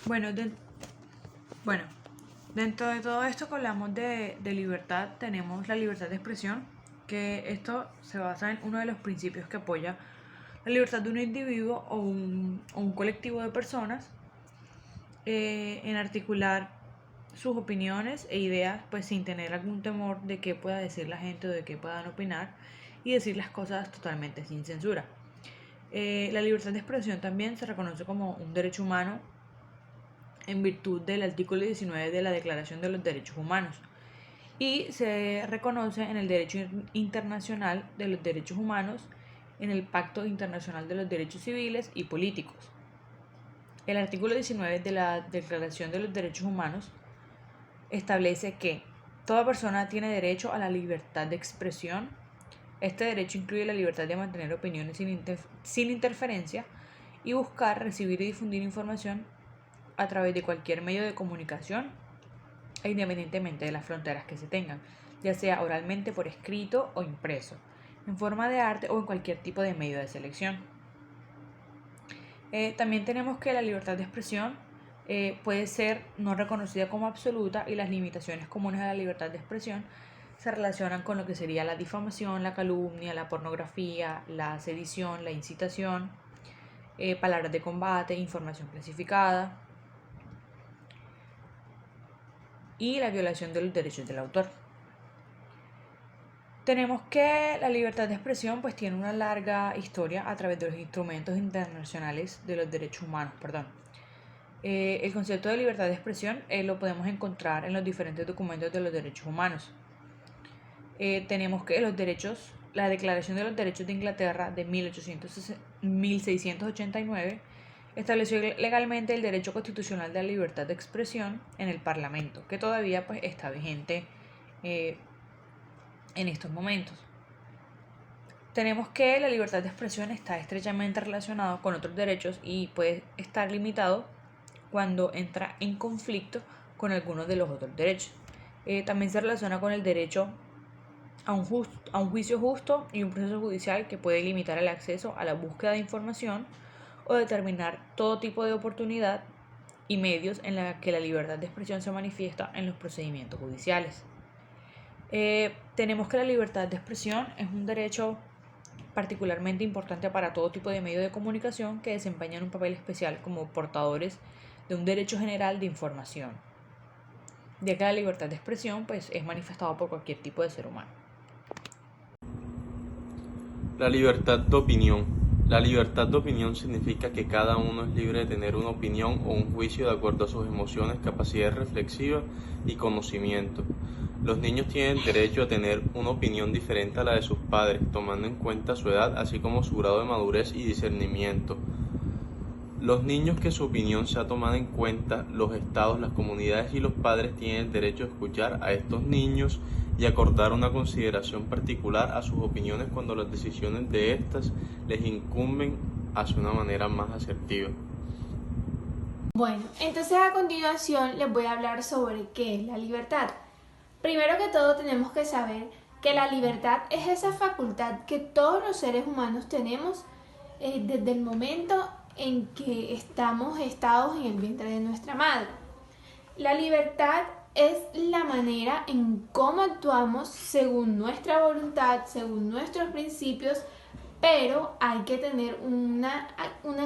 Bueno, bueno, dentro de todo esto que hablamos de libertad, tenemos la libertad de expresión, que esto se basa en uno de los principios que apoya la libertad de un individuo o un colectivo de personas en articular sus opiniones e ideas pues sin tener algún temor de qué pueda decir la gente o de qué puedan opinar y decir las cosas totalmente sin censura. La libertad de expresión también se reconoce como un derecho humano en virtud del artículo 19 de la Declaración de los Derechos Humanos y se reconoce en el derecho internacional de los derechos humanos, en el Pacto Internacional de los Derechos Civiles y Políticos. El artículo 19 de la Declaración de los Derechos Humanos establece que toda persona tiene derecho a la libertad de expresión. Este derecho incluye la libertad de mantener opiniones sin interferencia y buscar, recibir y difundir información a través de cualquier medio de comunicación e independientemente de las fronteras que se tengan, ya sea oralmente, por escrito o impreso, en forma de arte o en cualquier tipo de medio de selección. También tenemos que la libertad de expresión puede ser no reconocida como absoluta y las limitaciones comunes a la libertad de expresión se relacionan con lo que sería la difamación, la calumnia, la pornografía, la sedición, la incitación, palabras de combate, información clasificada y la violación de los derechos del autor. Tenemos que la libertad de expresión pues tiene una larga historia a través de los instrumentos internacionales de los derechos humanos, El concepto de libertad de expresión lo podemos encontrar en los diferentes documentos de los derechos humanos. Tenemos que la Declaración de los Derechos de Inglaterra de 1689 estableció legalmente el derecho constitucional de la libertad de expresión en el Parlamento, que todavía pues está vigente en estos momentos. Tenemos que la libertad de expresión está estrechamente relacionada con otros derechos y puede estar limitado cuando entra en conflicto con algunos de los otros derechos. También se relaciona con el derecho a un juicio justo y un proceso judicial que puede limitar el acceso a la búsqueda de información o determinar todo tipo de oportunidad y medios en la que la libertad de expresión se manifiesta en los procedimientos judiciales. Tenemos que la libertad de expresión es un derecho particularmente importante para todo tipo de medio de comunicación que desempeñan un papel especial como portadores de un derecho general de información, ya que la libertad de expresión pues, es manifestada por cualquier tipo de ser humano. La libertad de opinión. La libertad de opinión significa que cada uno es libre de tener una opinión o un juicio de acuerdo a sus emociones, capacidades reflexivas y conocimiento. Los niños tienen derecho a tener una opinión diferente a la de sus padres, tomando en cuenta su edad, así como su grado de madurez y discernimiento. Los niños que su opinión sea tomada en cuenta, los estados, las comunidades y los padres tienen el derecho a escuchar a estos niños y acordar una consideración particular a sus opiniones cuando las decisiones de estas les incumben hacia una manera más asertiva. Bueno, entonces a continuación les voy a hablar sobre qué es la libertad. Primero que todo tenemos que saber que la libertad es esa facultad que todos los seres humanos tenemos desde el momento en que estamos gestados en el vientre de nuestra madre. La libertad es la manera en cómo actuamos según nuestra voluntad, según nuestros principios, pero hay que tener una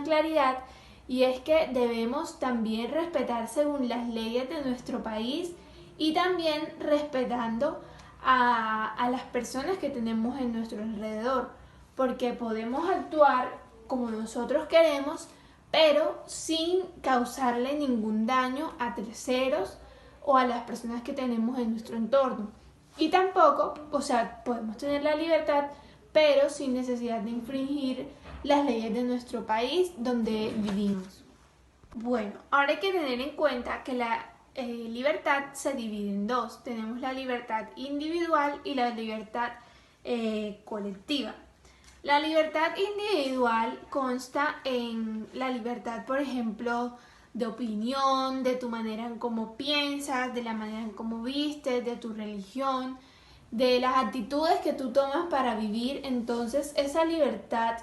claridad y es que debemos también respetar según las leyes de nuestro país y también respetando a las personas que tenemos en nuestro alrededor, porque podemos actuar como nosotros queremos, pero sin causarle ningún daño a terceros o a las personas que tenemos en nuestro entorno. Y tampoco, podemos tener la libertad, pero sin necesidad de infringir las leyes de nuestro país donde vivimos. Bueno, ahora hay que tener en cuenta que la libertad se divide en dos. Tenemos la libertad individual y la libertad colectiva. La libertad individual consta en la libertad, por ejemplo, de opinión, de tu manera en cómo piensas, de la manera en cómo vistes, de tu religión, de las actitudes que tú tomas para vivir. Entonces, esa libertad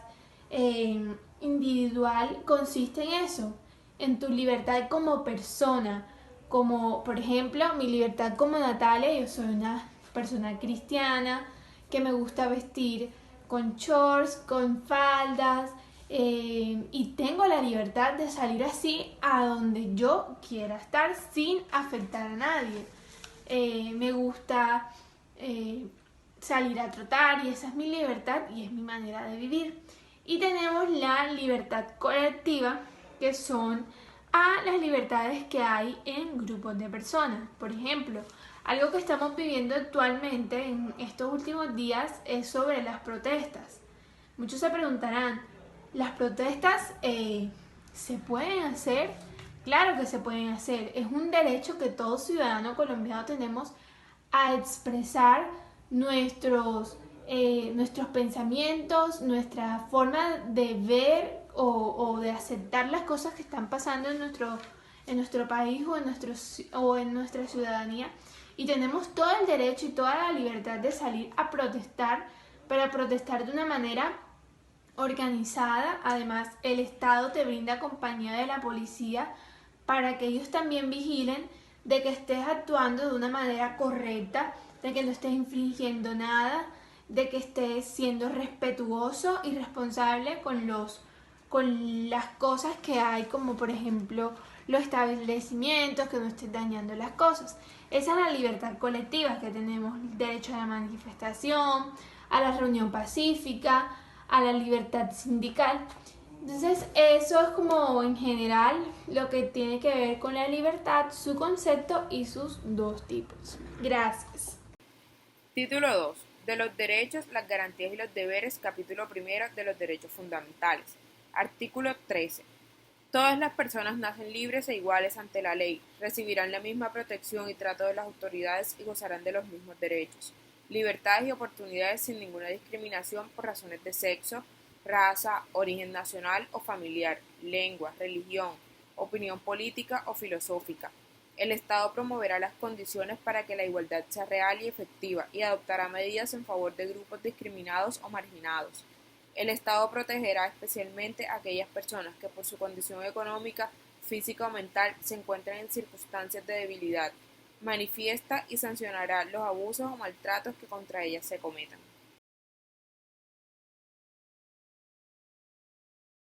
individual consiste en eso, en tu libertad como persona, como por ejemplo mi libertad como Natalia. Yo soy una persona cristiana que me gusta vestir con shorts, con faldas, y tengo la libertad de salir así a donde yo quiera estar sin afectar a nadie. Me gusta salir a trotar y esa es mi libertad y es mi manera de vivir. Y tenemos la libertad colectiva, que son las libertades que hay en grupos de personas. Por ejemplo, algo que estamos viviendo actualmente en estos últimos días es sobre las protestas. Muchos se preguntarán, ¿las protestas se pueden hacer? Claro que se pueden hacer. Es un derecho que todo ciudadano colombiano tenemos a expresar nuestros pensamientos, nuestra forma de ver o de aceptar las cosas que están pasando en nuestro país o en nuestra ciudadanía. Y tenemos todo el derecho y toda la libertad de salir a protestar, para protestar de una manera organizada. Además, el Estado te brinda compañía de la policía para que ellos también vigilen de que estés actuando de una manera correcta, de que no estés infringiendo nada, de que estés siendo respetuoso y responsable con las cosas que hay, como por ejemplo los establecimientos, que no estés dañando las cosas. Esa es la libertad colectiva que tenemos: derecho a la manifestación, a la reunión pacífica, a la libertad sindical. Entonces, eso es como en general lo que tiene que ver con la libertad, su concepto y sus dos tipos. Gracias. Título 2. De los derechos, las garantías y los deberes. Capítulo 1 de los derechos fundamentales. Artículo 13. Todas las personas nacen libres e iguales ante la ley, recibirán la misma protección y trato de las autoridades y gozarán de los mismos derechos, libertades y oportunidades sin ninguna discriminación por razones de sexo, raza, origen nacional o familiar, lengua, religión, opinión política o filosófica. El Estado promoverá las condiciones para que la igualdad sea real y efectiva y adoptará medidas en favor de grupos discriminados o marginados. El Estado protegerá especialmente a aquellas personas que por su condición económica, física o mental se encuentran en circunstancias de debilidad. Manifiesta y sancionará los abusos o maltratos que contra ellas se cometan.